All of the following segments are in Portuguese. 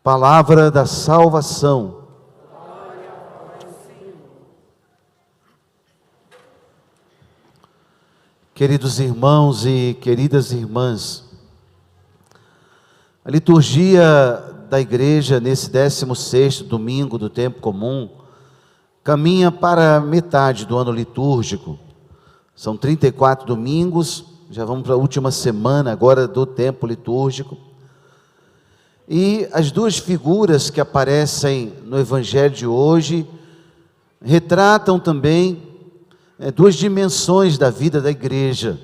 Palavra da salvação. Queridos irmãos e queridas irmãs, a liturgia da igreja nesse 16º domingo do tempo comum caminha para a metade do ano litúrgico. São 34 domingos, já vamos para a última semana agora do tempo litúrgico. E as duas figuras que aparecem no Evangelho de hoje retratam também duas dimensões da vida da igreja.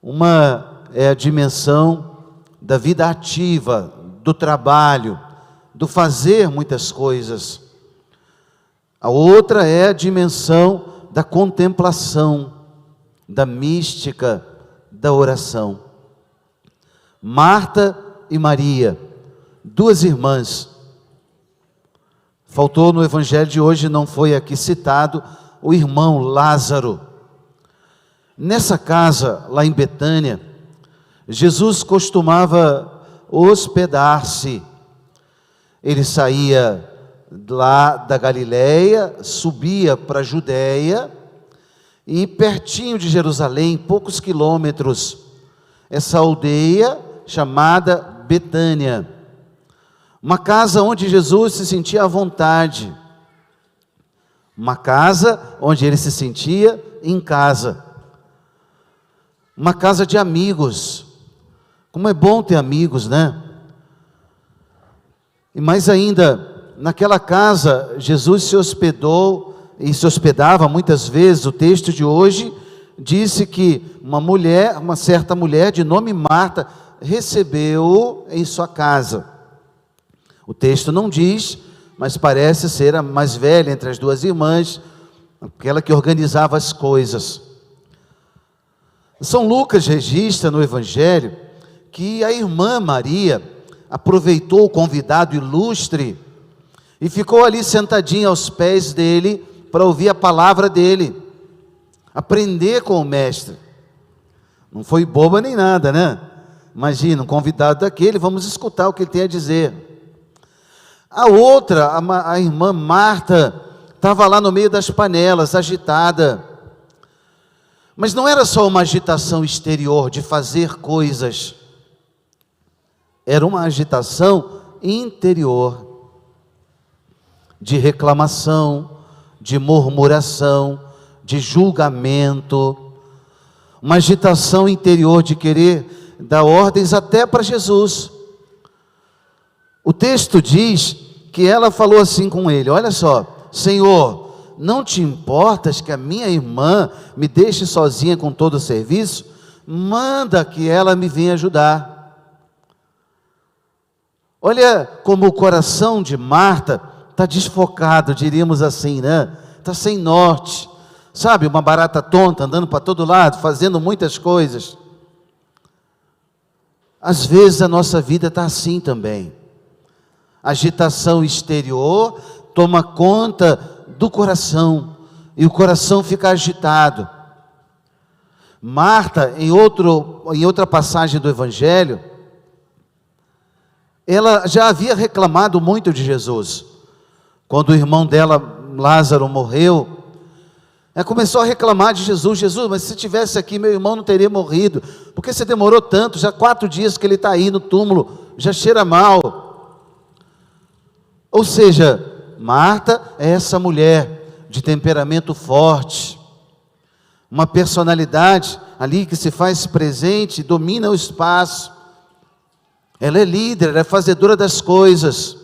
Uma é a dimensão da vida ativa, do trabalho, do fazer muitas coisas. A outra é a dimensão da contemplação, da mística, da oração. Marta e Maria, duas irmãs. Faltou no Evangelho de hoje, não foi aqui citado, o irmão Lázaro. Nessa casa, lá em Betânia, Jesus costumava hospedar-se. Ele saía lá da Galileia, subia para a Judéia, e pertinho de Jerusalém, poucos quilômetros, essa aldeia chamada Betânia, uma casa onde Jesus se sentia à vontade, uma casa onde ele se sentia em casa, uma casa de amigos. Como é bom ter amigos, né? E mais ainda, naquela casa Jesus se hospedou e se hospedava muitas vezes. O texto de hoje disse que uma certa mulher de nome Marta recebeu-o em sua casa. O texto não diz, mas parece ser a mais velha entre as duas irmãs, aquela que organizava as coisas. São Lucas registra no Evangelho que a irmã Maria aproveitou o convidado ilustre e ficou ali sentadinha aos pés dele para ouvir a palavra dele, aprender com o mestre. Não foi boba nem nada, né? Imagina, um convidado daquele, vamos escutar o que ele tem a dizer. A outra, a irmã Marta, estava lá no meio das panelas, agitada. Mas não era só uma agitação exterior de fazer coisas. Era uma agitação interior, de reclamação, de murmuração, de julgamento. Uma agitação interior de querer dar ordens até para Jesus. O texto diz que ela falou assim com ele: olha só, Senhor, não te importas que a minha irmã me deixe sozinha com todo o serviço? Manda que ela me venha ajudar. Olha como o coração de Marta está desfocado, diríamos assim, né? Está sem norte, sabe, uma barata tonta andando para todo lado, fazendo muitas coisas. Às vezes a nossa vida está assim também. A agitação exterior toma conta do coração, e o coração fica agitado. Marta, em outra passagem do Evangelho, ela já havia reclamado muito de Jesus. Quando o irmão dela, Lázaro, morreu, ela começou a reclamar de Jesus. Jesus, mas se tivesse aqui, meu irmão não teria morrido. Por que você demorou tanto? Já 4 dias que ele está aí no túmulo, já cheira mal. Ou seja, Marta é essa mulher de temperamento forte, uma personalidade ali que se faz presente, domina o espaço. Ela é líder, ela é fazedora das coisas.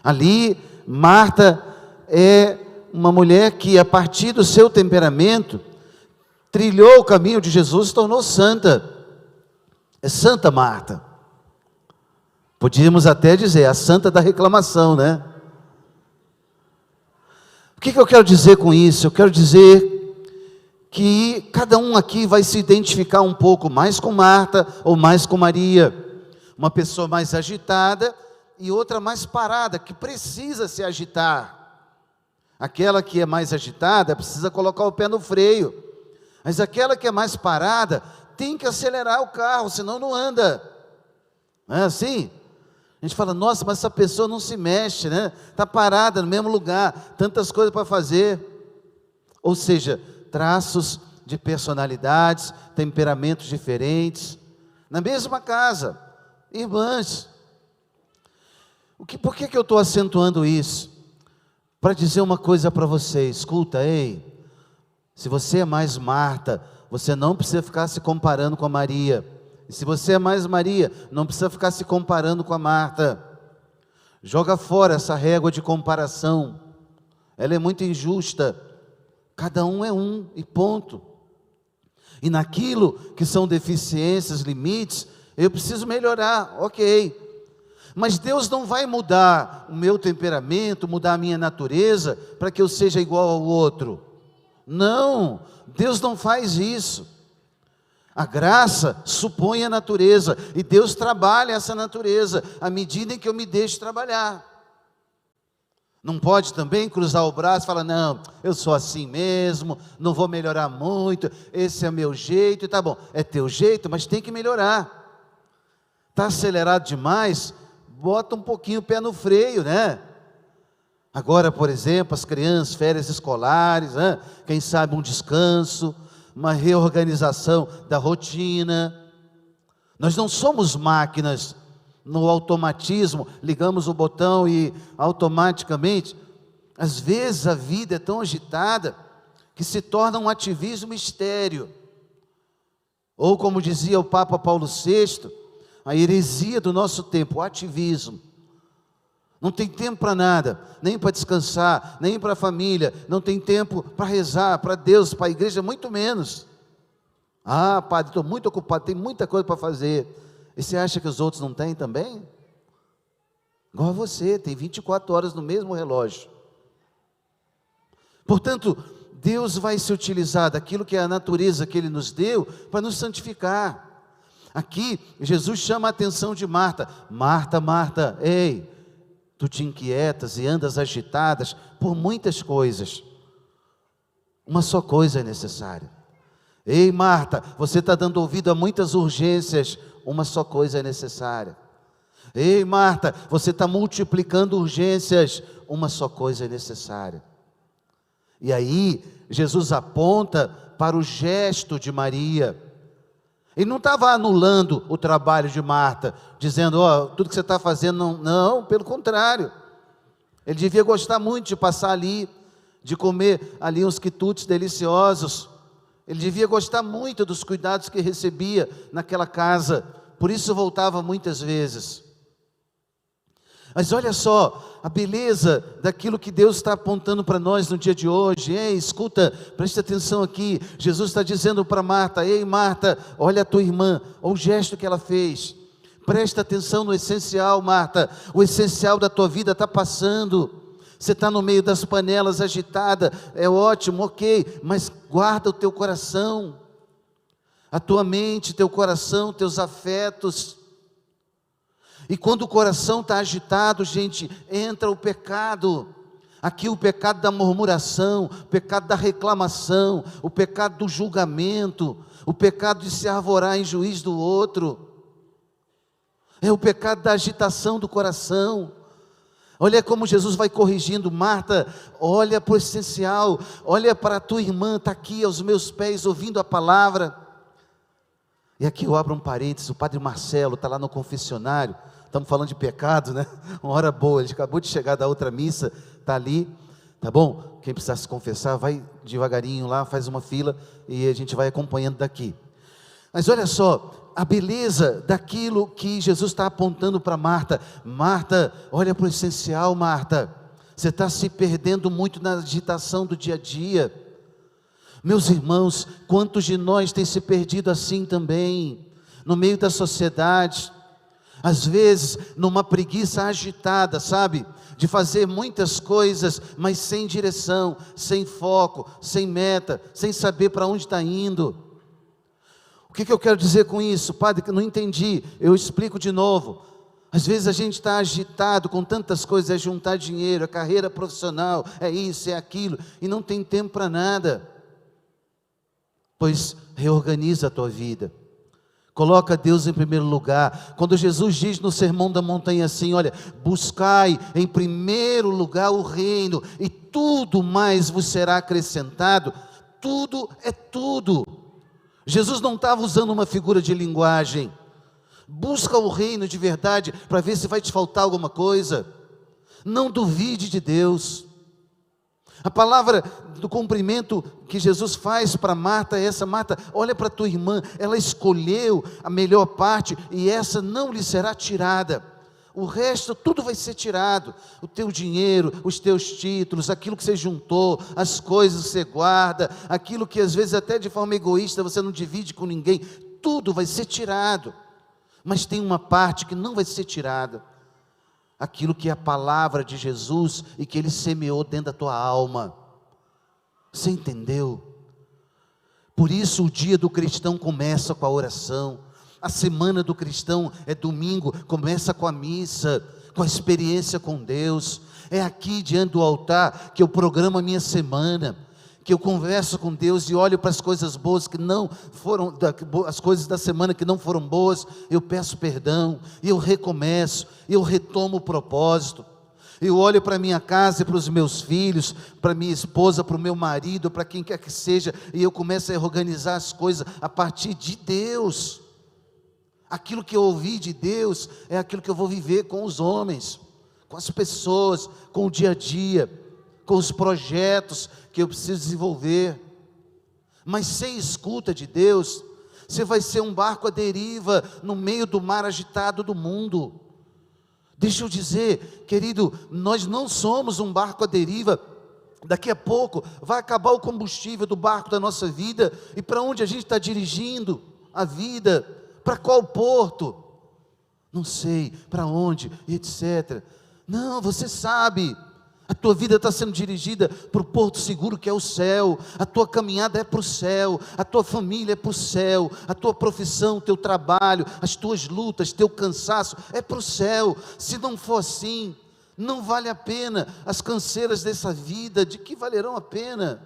Ali, Marta é uma mulher que, a partir do seu temperamento, trilhou o caminho de Jesus e se tornou santa. É Santa Marta. Podíamos até dizer, a santa da reclamação, né? O que eu quero dizer com isso? Eu quero dizer que cada um aqui vai se identificar um pouco mais com Marta ou mais com Maria. Uma pessoa mais agitada e outra mais parada, que precisa se agitar. Aquela que é mais agitada precisa colocar o pé no freio, mas aquela que é mais parada tem que acelerar o carro, senão não anda. Não é assim? A gente fala, nossa, mas essa pessoa não se mexe, né? Está parada no mesmo lugar, tantas coisas para fazer. Ou seja, traços de personalidades, temperamentos diferentes, na mesma casa, irmãs. Por que eu estou acentuando isso? Para dizer uma coisa para você, escuta, ei, se você é mais Marta, você não precisa ficar se comparando com a Maria. E se você é mais Maria, não precisa ficar se comparando com a Marta. Joga fora essa régua de comparação. Ela é muito injusta. Cada um é um e ponto. E naquilo que são deficiências, limites, eu preciso melhorar, ok. Mas Deus não vai mudar o meu temperamento, mudar a minha natureza, para que eu seja igual ao outro. Não, Deus não faz isso. A graça supõe a natureza, e Deus trabalha essa natureza, à medida em que eu me deixo trabalhar. Não pode também cruzar o braço e falar, não, eu sou assim mesmo, não vou melhorar muito, esse é meu jeito, e tá bom, é teu jeito, mas tem que melhorar. Está acelerado demais, bota um pouquinho o pé no freio, né? Agora, por exemplo, as crianças, férias escolares, né? Quem sabe um descanso, uma reorganização da rotina. Nós não somos máquinas no automatismo, ligamos o botão e automaticamente. Às vezes a vida é tão agitada que se torna um ativismo estéril. Ou como dizia o Papa Paulo VI, a heresia do nosso tempo, o ativismo. Não tem tempo para nada, nem para descansar, nem para a família, não tem tempo para rezar, para Deus, para a igreja, muito menos. Ah, padre, estou muito ocupado, tem muita coisa para fazer. E você acha que os outros não têm também? Igual a você, tem 24 horas no mesmo relógio. Portanto, Deus vai se utilizar daquilo que é a natureza que Ele nos deu, para nos santificar. Aqui, Jesus chama a atenção de Marta. Marta, Marta, ei, tu te inquietas e andas agitadas por muitas coisas. Uma só coisa é necessária. Ei, Marta, você está dando ouvido a muitas urgências, uma só coisa é necessária. Ei, Marta, você está multiplicando urgências, uma só coisa é necessária. E aí, Jesus aponta para o gesto de Maria. Ele não estava anulando o trabalho de Marta, dizendo, ó, tudo que você está fazendo, não, pelo contrário. Ele devia gostar muito de passar ali, de comer ali uns quitutes deliciosos. Ele devia gostar muito dos cuidados que recebia naquela casa, por isso voltava muitas vezes. Mas olha só, a beleza daquilo que Deus está apontando para nós no dia de hoje. Ei, escuta, preste atenção aqui, Jesus está dizendo para Marta, ei Marta, olha a tua irmã, olha o gesto que ela fez. Presta atenção no essencial, Marta, o essencial da tua vida está passando. Você está no meio das panelas agitada, é ótimo, ok, mas guarda o teu coração, a tua mente, teu coração, teus afetos. E quando o coração está agitado, gente, entra o pecado. Aqui o pecado da murmuração, o pecado da reclamação, o pecado do julgamento, o pecado de se arvorar em juiz do outro. É o pecado da agitação do coração. Olha como Jesus vai corrigindo. Marta, olha para o essencial, olha para a tua irmã, está aqui aos meus pés ouvindo a palavra. E aqui eu abro um parênteses, o padre Marcelo está lá no confessionário, estamos falando de pecado, né? Uma hora boa, ele acabou de chegar da outra missa, está ali, tá bom? Quem precisar se confessar, vai devagarinho lá, faz uma fila e a gente vai acompanhando daqui. Mas olha só, a beleza daquilo que Jesus está apontando para Marta. Marta, olha para o essencial, Marta. Você está se perdendo muito na agitação do dia a dia. Meus irmãos, quantos de nós têm se perdido assim também, no meio da sociedade, às vezes numa preguiça agitada, sabe? De fazer muitas coisas, mas sem direção, sem foco, sem meta, sem saber para onde está indo. O que eu quero dizer com isso? Padre, que não entendi, eu explico de novo. Às vezes a gente está agitado com tantas coisas, é juntar dinheiro, é carreira profissional, é isso, é aquilo, e não tem tempo para nada. Pois reorganiza a tua vida. Coloca Deus em primeiro lugar. Quando Jesus diz no Sermão da Montanha assim, olha, buscai em primeiro lugar o reino, e tudo mais vos será acrescentado. Tudo é tudo. Jesus não estava usando uma figura de linguagem. Busca o reino de verdade, para ver se vai te faltar alguma coisa. Não duvide de Deus. A palavra do cumprimento que Jesus faz para Marta é essa: Marta, olha para tua irmã, ela escolheu a melhor parte, e essa não lhe será tirada. O resto, tudo vai ser tirado. O teu dinheiro, os teus títulos, aquilo que você juntou, as coisas que você guarda, aquilo que às vezes até de forma egoísta você não divide com ninguém, tudo vai ser tirado. Mas tem uma parte que não vai ser tirada: aquilo que é a palavra de Jesus e que Ele semeou dentro da tua alma. Você entendeu? Por isso o dia do cristão começa com a oração. A semana do cristão é domingo, começa com a missa, com a experiência com Deus. É aqui diante do altar que eu programo a minha semana, que eu converso com Deus e olho para as coisas boas que não foram, as coisas da semana que não foram boas, eu peço perdão, e eu recomeço, eu retomo o propósito. Eu olho para minha casa e para os meus filhos, para minha esposa, para o meu marido, para quem quer que seja, e eu começo a organizar as coisas a partir de Deus. Aquilo que eu ouvi de Deus é aquilo que eu vou viver com os homens, com as pessoas, com o dia a dia, com os projetos que eu preciso desenvolver. Mas sem escuta de Deus, você vai ser um barco à deriva no meio do mar agitado do mundo. Deixa eu dizer, querido, nós não somos um barco à deriva. Daqui a pouco vai acabar o combustível do barco da nossa vida, e para onde a gente está dirigindo a vida? Para qual porto? Não sei, para onde, etc. Não, você sabe. A tua vida está sendo dirigida para o porto seguro, que é o céu. A tua caminhada é para o céu. A tua família é para o céu. A tua profissão, teu trabalho, as tuas lutas, teu cansaço é para o céu. Se não for assim, não vale a pena. As canseiras dessa vida, de que valerão a pena?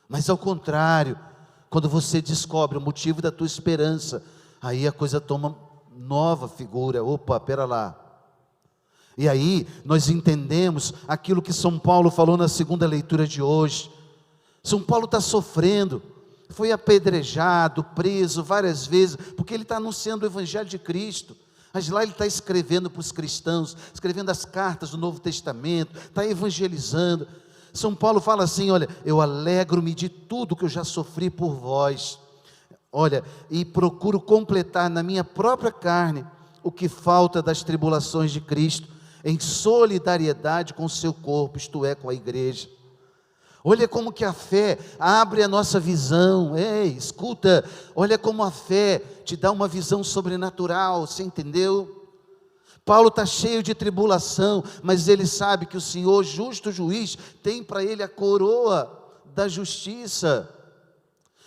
Mas ao contrário, quando você descobre o motivo da tua esperança, aí a coisa toma nova figura. Opa, pera lá. E aí nós entendemos aquilo que São Paulo falou na segunda leitura de hoje. São Paulo está sofrendo, foi apedrejado, preso várias vezes, porque ele está anunciando o Evangelho de Cristo. Mas lá ele está escrevendo para os cristãos, escrevendo as cartas do Novo Testamento, está evangelizando. São Paulo fala assim: olha, eu alegro-me de tudo que eu já sofri por vós. Olha, e procuro completar na minha própria carne o que falta das tribulações de Cristo, em solidariedade com o seu corpo, isto é, com a igreja. Olha como que a fé abre a nossa visão. Ei, escuta, olha como a fé te dá uma visão sobrenatural, você entendeu? Paulo está cheio de tribulação, mas ele sabe que o Senhor, justo juiz, tem para ele a coroa da justiça.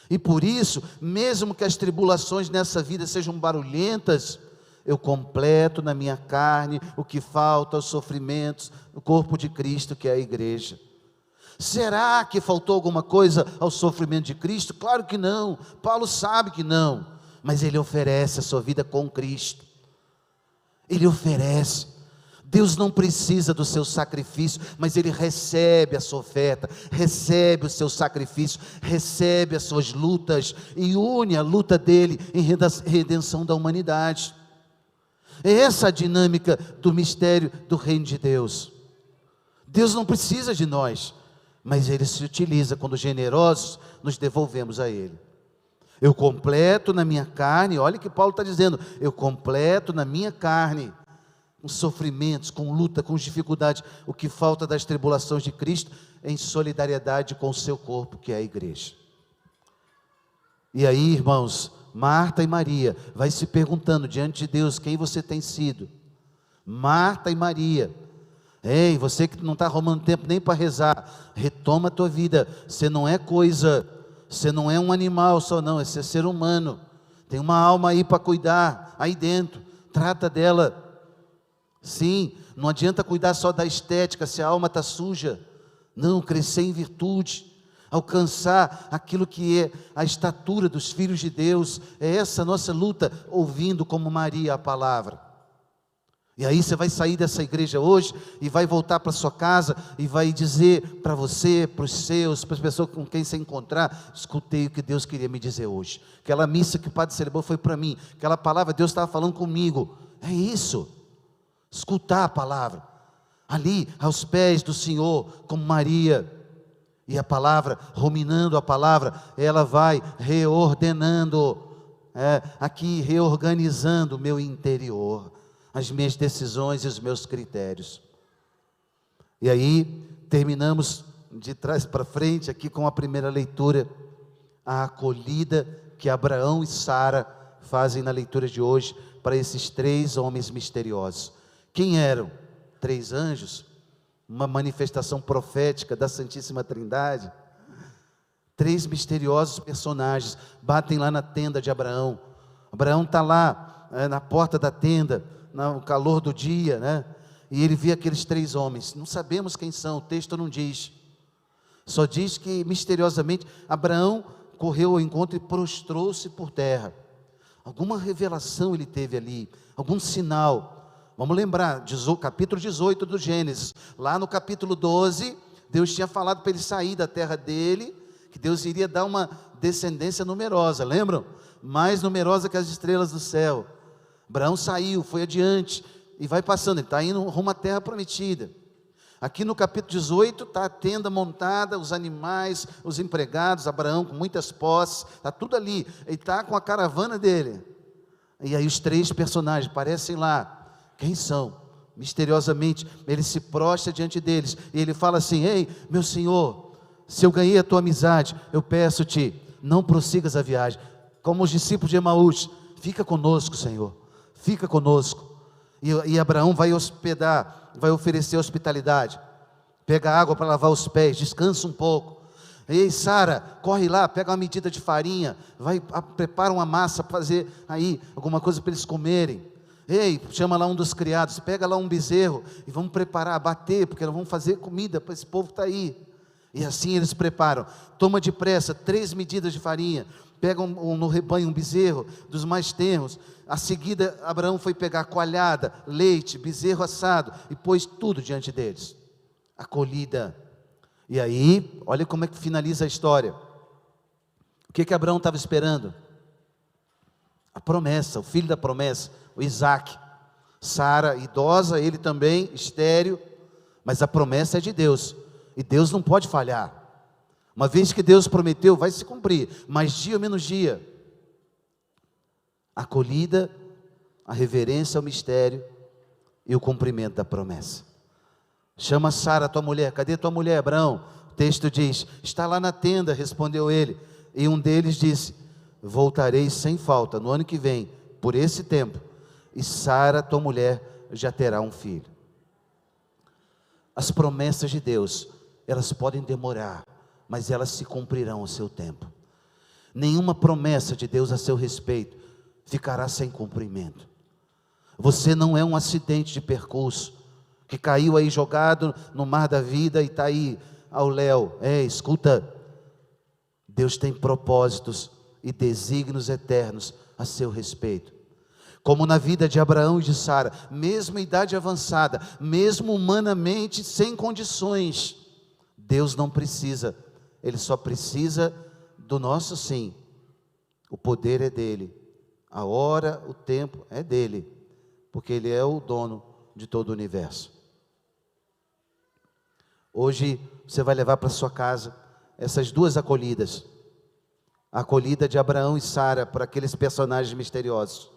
E por isso, mesmo que as tribulações nessa vida sejam barulhentas, eu completo na minha carne o que falta aos sofrimentos do corpo de Cristo, que é a igreja. Será que faltou alguma coisa ao sofrimento de Cristo? Claro que não. Paulo sabe que não, mas ele oferece a sua vida com Cristo. Ele oferece. Deus não precisa do seu sacrifício, mas Ele recebe a sua oferta, recebe o seu sacrifício, recebe as suas lutas e une a luta dele em redenção da humanidade. É essa a dinâmica do mistério do reino de Deus. Deus não precisa de nós, mas Ele se utiliza quando generosos nos devolvemos a Ele. Eu completo na minha carne, olha o que Paulo está dizendo, eu completo na minha carne, com sofrimentos, com luta, com dificuldades, o que falta das tribulações de Cristo, em solidariedade com o seu corpo, que é a igreja. E aí, irmãos, Marta e Maria, vai se perguntando diante de Deus, quem você tem sido? Marta e Maria, ei, você que não está arrumando tempo nem para rezar, retoma a tua vida, você não é coisa, você não é um animal só não, você é ser humano, tem uma alma aí para cuidar, aí dentro, trata dela. Sim, não adianta cuidar só da estética, se a alma está suja. Não, crescer em virtude. alcançar aquilo que é a estatura dos filhos de Deus. É essa a nossa luta, ouvindo como Maria a palavra. E aí você vai sair dessa igreja hoje e vai voltar para sua casa e vai dizer para você, para os seus, para as pessoas com quem você encontrar: escutei o que Deus queria me dizer hoje. Aquela missa que o Padre celebrou foi para mim, aquela palavra Deus estava falando comigo. É isso, escutar a palavra, ali aos pés do Senhor, como Maria. E a palavra, ruminando a palavra, ela vai reordenando, aqui reorganizando o meu interior, as minhas decisões e os meus critérios. E aí, terminamos de trás para frente aqui com a primeira leitura, a acolhida que Abraão e Sara fazem na leitura de hoje para esses 3 homens misteriosos. Quem eram? 3 anjos, uma manifestação profética da Santíssima Trindade. 3 misteriosos personagens batem lá na tenda de Abraão. Abraão está lá na porta da tenda, no calor do dia, né? E ele vê aqueles 3 homens, não sabemos quem são, o texto não diz, só diz que misteriosamente Abraão correu ao encontro e prostrou-se por terra. Alguma revelação ele teve ali, algum sinal. Vamos lembrar, capítulo 18 do Gênesis, lá no capítulo 12, Deus tinha falado para ele sair da terra dele, que Deus iria dar uma descendência numerosa, lembram? Mais numerosa que as estrelas do céu. Abraão saiu, foi adiante, e vai passando, ele está indo rumo à terra prometida. Aqui no capítulo 18, está a tenda montada, os animais, os empregados, Abraão com muitas posses, está tudo ali, ele está com a caravana dele. E aí os 3 personagens aparecem lá, quem são? Misteriosamente, ele se prostra diante deles, e ele fala assim: ei, meu Senhor, se eu ganhei a tua amizade, eu peço-te, não prossigas a viagem, como os discípulos de Emaús, fica conosco, Senhor. Fica conosco. E Abraão vai hospedar, vai oferecer hospitalidade. Pega água para lavar os pés, descansa um pouco. Ei, Sara, corre lá, pega uma medida de farinha, prepara uma massa para fazer aí alguma coisa para eles comerem. Ei, chama lá um dos criados, pega lá um bezerro e vamos preparar, bater, porque nós vamos fazer comida para esse povo que está aí. E assim eles preparam. Toma depressa 3 medidas de farinha. Pega no rebanho um bezerro dos mais tenros. A seguida, Abraão foi pegar coalhada, leite, bezerro assado e pôs tudo diante deles. Acolhida. E aí, olha como é que finaliza a história. O que Abraão estava esperando? A promessa, o filho da promessa, o Isaac. Sara, idosa, ele também, estéril, mas a promessa é de Deus. E Deus não pode falhar. Uma vez que Deus prometeu, vai se cumprir, mais dia ou menos dia. A acolhida, a reverência ao mistério e o cumprimento da promessa. Chama Sara, tua mulher. Cadê tua mulher, Abraão? O texto diz: está lá na tenda, respondeu ele. E um deles disse: voltarei sem falta no ano que vem, por esse tempo, e Sara, tua mulher, já terá um filho. As promessas de Deus, elas podem demorar, mas elas se cumprirão ao seu tempo. Nenhuma promessa de Deus a seu respeito ficará sem cumprimento. Você não é um acidente de percurso, que caiu aí jogado no mar da vida e está aí ao léu. Escuta, Deus tem propósitos e desígnios eternos a seu respeito. Como na vida de Abraão e de Sara, mesmo em idade avançada, mesmo humanamente sem condições, Deus não precisa, Ele só precisa do nosso sim. O poder é dele, a hora, o tempo é dele, porque Ele é o dono de todo o universo. Hoje você vai levar para sua casa essas 2 acolhidas, a acolhida de Abraão e Sara para aqueles personagens misteriosos.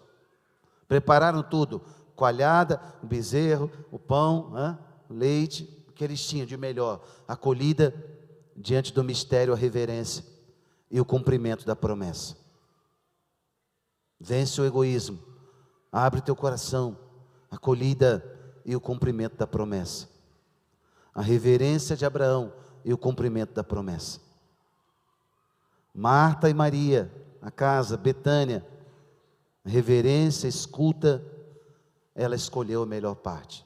Prepararam tudo, coalhada, o bezerro, o pão, o leite, o que eles tinham de melhor. Acolhida diante do mistério, a reverência e o cumprimento da promessa. Vence o egoísmo, abre teu coração, acolhida e o cumprimento da promessa. A reverência de Abraão e o cumprimento da promessa. Marta e Maria, a casa, Betânia, reverência, escuta, ela escolheu a melhor parte.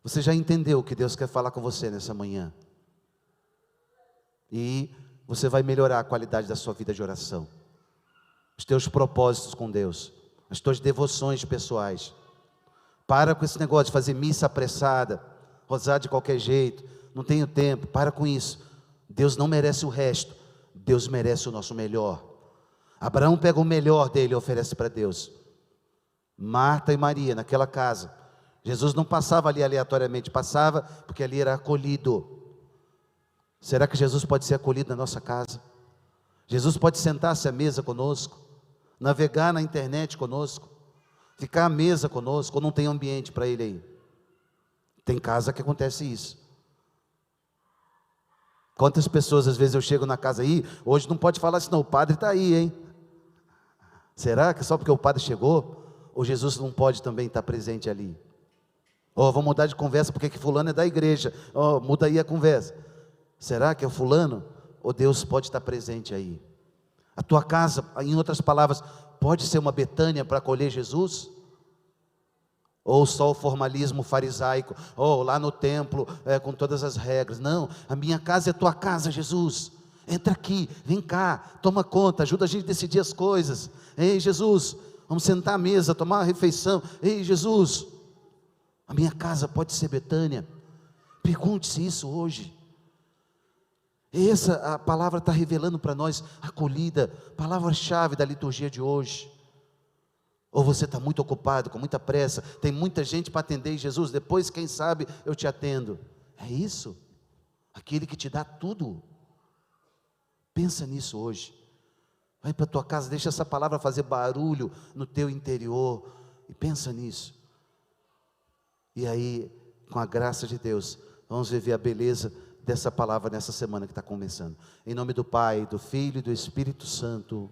Você já entendeu o que Deus quer falar com você nessa manhã? E você vai melhorar a qualidade da sua vida de oração, os teus propósitos com Deus, as tuas devoções pessoais. Para com esse negócio de fazer missa apressada, rozar de qualquer jeito, não tenho tempo, para com isso. Deus não merece o resto, Deus merece o nosso melhor. Abraão pega o melhor dele e oferece para Deus. Marta e Maria, naquela casa, Jesus não passava ali aleatoriamente, passava porque ali era acolhido. Será que Jesus pode ser acolhido na nossa casa? Jesus pode sentar-se à mesa conosco, navegar na internet conosco, ficar à mesa conosco, ou não tem ambiente para Ele aí? Tem casa que acontece isso. Quantas pessoas, às vezes eu chego na casa aí, hoje não pode falar assim, não, o padre está aí, hein? Será que só porque o padre chegou, ou Jesus não pode também estar presente ali? Vamos mudar de conversa porque que fulano é da igreja, muda aí a conversa. Será que é o fulano? Ou Deus pode estar presente aí? A tua casa, em outras palavras, pode ser uma Betânia para acolher Jesus? Ou só o formalismo farisaico, ou lá no templo, com todas as regras? Não, a minha casa é tua casa, Jesus. Entra aqui, vem cá, toma conta, ajuda a gente a decidir as coisas. Ei, Jesus, vamos sentar à mesa, tomar uma refeição. Ei, Jesus, a minha casa pode ser Betânia? Pergunte-se isso hoje. A palavra está revelando para nós, acolhida, palavra-chave da liturgia de hoje. Ou você está muito ocupado, com muita pressa, tem muita gente para atender, Jesus, depois quem sabe eu te atendo. É isso, aquele que te dá tudo. Pensa nisso hoje. Vai para a tua casa, deixa essa palavra fazer barulho no teu interior, e pensa nisso. E aí, com a graça de Deus, vamos viver a beleza dessa palavra nessa semana que está começando. Em nome do Pai, do Filho e do Espírito Santo.